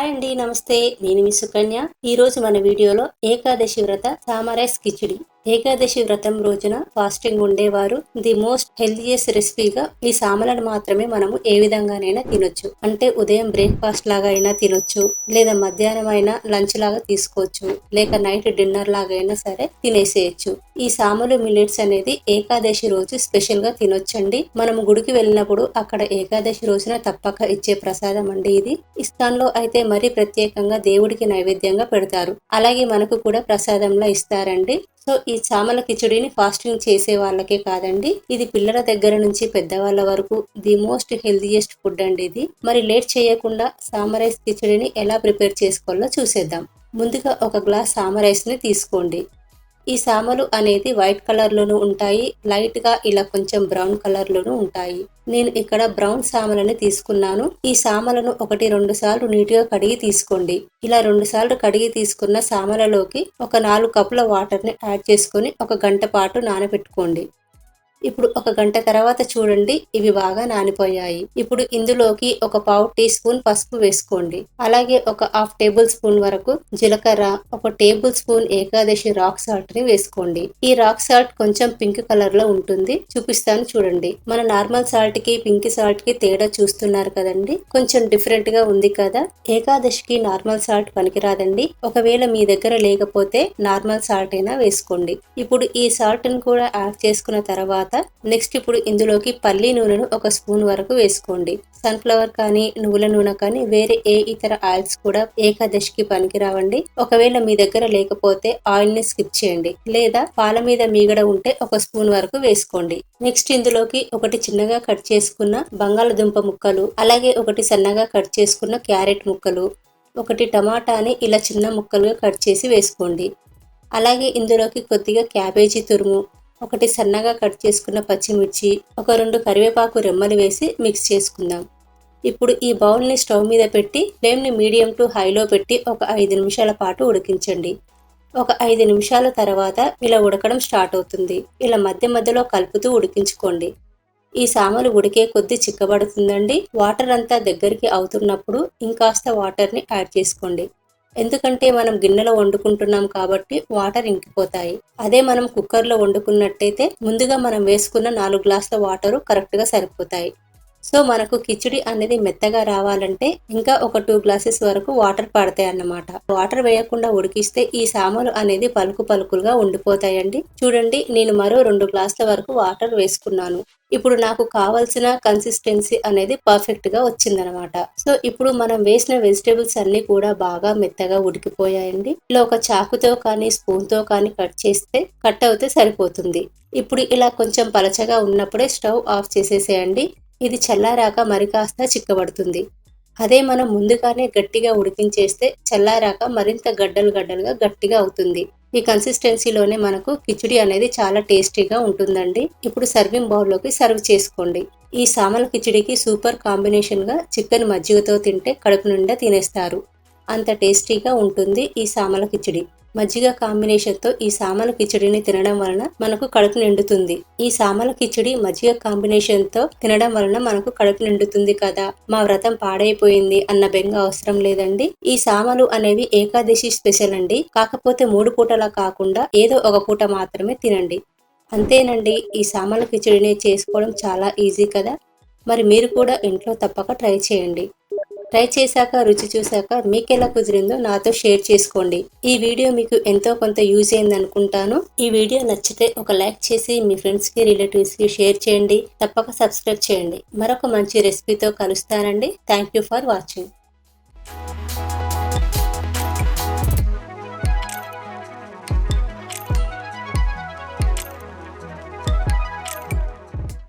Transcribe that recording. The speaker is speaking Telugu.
హాయ్ అండి, నమస్తే. నేను మీ సుకన్య. ఈరోజు మన వీడియోలో ఏకాదశి వ్రత సామరైస్ కిచిడి. ఏకాదశి వ్రతం రోజున ఫాస్టింగ్ ఉండేవారు ది మోస్ట్ హెల్దియస్ట్ రెసిపీగా ఈ సామలను మాత్రమే మనము ఏ విధంగానైనా తినొచ్చు. అంటే ఉదయం బ్రేక్ఫాస్ట్ లాగా అయినా తినొచ్చు, లేదా మధ్యాహ్నం అయినా లంచ్ లాగా తీసుకోవచ్చు, లేక నైట్ డిన్నర్ లాగా అయినా సరే తినేసేయచ్చు. ఈ సామలు మిల్లెట్స్ అనేది ఏకాదశి రోజు స్పెషల్ గా తినొచ్చండి. మనము గుడికి వెళ్ళినప్పుడు అక్కడ ఏకాదశి రోజున తప్పక ఇచ్చే ప్రసాదం అండి ఇది. ఇస్కాన్ లో అయితే మరీ ప్రత్యేకంగా దేవుడికి నైవేద్యంగా పెడతారు. అలాగే మనకు కూడా ప్రసాదంలా ఇస్తారండి. సో ఈ సామల కిచిడిని ఫాస్టింగ్ చేసే వాళ్ళకే కాదండి, ఇది పిల్లల దగ్గర నుంచి పెద్దవాళ్ళ వరకు ది మోస్ట్ హెల్దియెస్ట్ ఫుడ్ అండి ఇది. మరి లేట్ చేయకుండా సామరైస్ కిచిడిని ఎలా ప్రిపేర్ చేసుకోవాలో చూసేద్దాం. ముందుగా ఒక గ్లాస్ సామరైస్ ని తీసుకోండి. ఈ సామలు అనేది వైట్ కలర్ లోను ఉంటాయి, లైట్ గా ఇలా కొంచెం బ్రౌన్ కలర్ లోను ఉంటాయి. నేను ఇక్కడ బ్రౌన్ సామలని తీసుకున్నాను. ఈ సామలను 1-2 సార్లు నీట్గా కడిగి తీసుకోండి. ఇలా 2 సార్లు కడిగి తీసుకున్న సామలలోకి ఒక 4 కప్పుల వాటర్ ని యాడ్ చేసుకొని 1 గంట పాటు నానబెట్టుకోండి. ఇప్పుడు 1 గంట తర్వాత చూడండి, ఇవి బాగా నానిపోయాయి. ఇప్పుడు ఇందులోకి ఒక పావు టీ స్పూన్ పసుపు వేసుకోండి. అలాగే ఒక హాఫ్ టేబుల్ స్పూన్ వరకు జీలకర్ర, 1 table spoon Ekadashi rock salt ని వేసుకోండి. ఈ రాక్ సాల్ట్ కొంచెం పింక్ కలర్ లో ఉంటుంది, చూపిస్తాను చూడండి. మన నార్మల్ సాల్ట్ కి పింక్ సాల్ట్ కి తేడా చూస్తున్నారు కదండి, కొంచెం డిఫరెంట్ గా ఉంది కదా. ఏకాదశికి నార్మల్ సాల్ట్ పనికిరాదండి. ఒకవేళ మీ దగ్గర లేకపోతే నార్మల్ సాల్ట్ అయినా వేసుకోండి. ఇప్పుడు ఈ సాల్ట్ ని కూడా యాడ్ చేసుకున్న తర్వాత నెక్స్ట్ ఇప్పుడు ఇందులోకి పల్లి నూనెను 1 స్పూన్ వరకు వేసుకోండి. సన్ఫ్లవర్ కానీ నువ్వుల నూనె కానీ వేరే ఏ ఇతర ఆయిల్స్ కూడా ఏకాదశికి పనికిరావండి. ఒకవేళ మీ దగ్గర లేకపోతే ఆయిల్ ని స్కిప్ చేయండి, లేదా పాల మీద మీగడ ఉంటే 1 స్పూన్ వరకు వేసుకోండి. నెక్స్ట్ ఇందులోకి 1 చిన్నగా కట్ చేసుకున్న బంగాళదుంప ముక్కలు, అలాగే 1 సన్నగా కట్ చేసుకున్న క్యారెట్ ముక్కలు, 1 టమాటాని ఇలా చిన్న ముక్కలుగా కట్ చేసి వేసుకోండి. అలాగే ఇందులోకి కొద్దిగా క్యాబేజీ తురుము, 1 సన్నగా కట్ చేసుకున్న పచ్చిమిర్చి, 2 కరివేపాకు రెమ్మలు వేసి మిక్స్ చేసుకుందాం. ఇప్పుడు ఈ బౌల్ని స్టవ్ మీద పెట్టి ఫ్లేమ్ని మీడియం టు హైలో పెట్టి ఒక 5 నిమిషాల పాటు ఉడికించండి. ఒక 5 నిమిషాల తర్వాత ఇలా ఉడకడం స్టార్ట్ అవుతుంది. ఇలా మధ్య మధ్యలో కలుపుతూ ఉడికించుకోండి. ఈ సామలు ఉడికే కొద్దీ చిక్కబడుతుందండి. వాటర్ అంతా దగ్గరికి అవుతున్నప్పుడు ఇంకాస్త వాటర్ని యాడ్ చేసుకోండి. ఎందుకంటే మనం గిన్నెలో వండుకుంటున్నాం కాబట్టి వాటర్ ఇంకిపోతాయి. అదే మనం కుక్కర్లో వండుకున్నట్టయితే ముందుగా మనం వేసుకున్న 4 గ్లాసుల వాటరు కరెక్ట్గా సరిపోతాయి. సో మనకు కిచిడి అనేది మెత్తగా రావాలంటే ఇంకా ఒక 2 గ్లాసెస్ వరకు వాటర్ పడతాయి అన్నమాట. వాటర్ వేయకుండా ఉడికిస్తే ఈ సామలు అనేది పలుకు పలుకులుగా ఉండిపోతాయండి. చూడండి, నేను మరో 2 గ్లాసుల వరకు వాటర్ వేసుకున్నాను. ఇప్పుడు నాకు కావాల్సిన కన్సిస్టెన్సీ అనేది పర్ఫెక్ట్ గా వచ్చిందనమాట. సో ఇప్పుడు మనం వేసిన వెజిటేబుల్స్ అన్ని కూడా బాగా మెత్తగా ఉడికిపోయాయండి. ఇలా ఒక చాకుతో కానీ స్పూన్ తో కానీ కట్ అవుతే సరిపోతుంది. ఇప్పుడు ఇలా కొంచెం పలచగా ఉన్నప్పుడే స్టవ్ ఆఫ్ చేసేసేయండి. ఇది చల్లారాక మరి కాస్త చిక్కబడుతుంది. అదే మనం ముందుగానే గట్టిగా ఉడికించేస్తే చల్లారాక మరింత గడ్డలుగా గట్టిగా అవుతుంది. ఈ కన్సిస్టెన్సీలోనే మనకు కిచిడి అనేది చాలా టేస్టీగా ఉంటుందండి. ఇప్పుడు సర్వింగ్ బౌల్లోకి సర్వ్ చేసుకోండి. ఈ సామల కిచిడికి సూపర్ కాంబినేషన్ గా చికెన్ మజ్జిగతో తింటే కడుపు నిండా తినేస్తారు. అంత టేస్టీగా ఉంటుంది ఈ సామల కిచిడి. మజ్జిగ కాంబినేషన్ తో ఈ సామల కిచిడిని తినడం వలన మనకు కడుపు నిండుతుంది. ఈ సామల కిచిడి మజ్జిగ కాంబినేషన్ తో తినడం వలన మనకు కడుపు నిండుతుంది కదా, మా వ్రతం పాడైపోయింది అన్న బెంగ అవసరం లేదండి. ఈ సామలు అనేవి ఏకాదశి స్పెషల్ అండి. కాకపోతే 3 పూటలా కాకుండా ఏదో ఒక పూట మాత్రమే తినండి. అంతేనండి, ఈ సామల కిచిడిని చేసుకోవడం చాలా ఈజీ కదా. మరి మీరు కూడా ఇంట్లో తప్పక ట్రై చేయండి. ట్రై చేశాక రుచి చూశాక మీకెలా కుదిరిందో నాతో షేర్ చేసుకోండి. ఈ వీడియో మీకు ఎంతో కొంత యూజ్ అయింది అనుకుంటాను. ఈ వీడియో నచ్చితే ఒక లైక్ చేసి మీ ఫ్రెండ్స్ కి రిలేటివ్స్ కి షేర్ చేయండి. తప్పక సబ్స్క్రైబ్ చేయండి. మరొక మంచి రెసిపీతో కలుస్తానండి. Thank you for watching.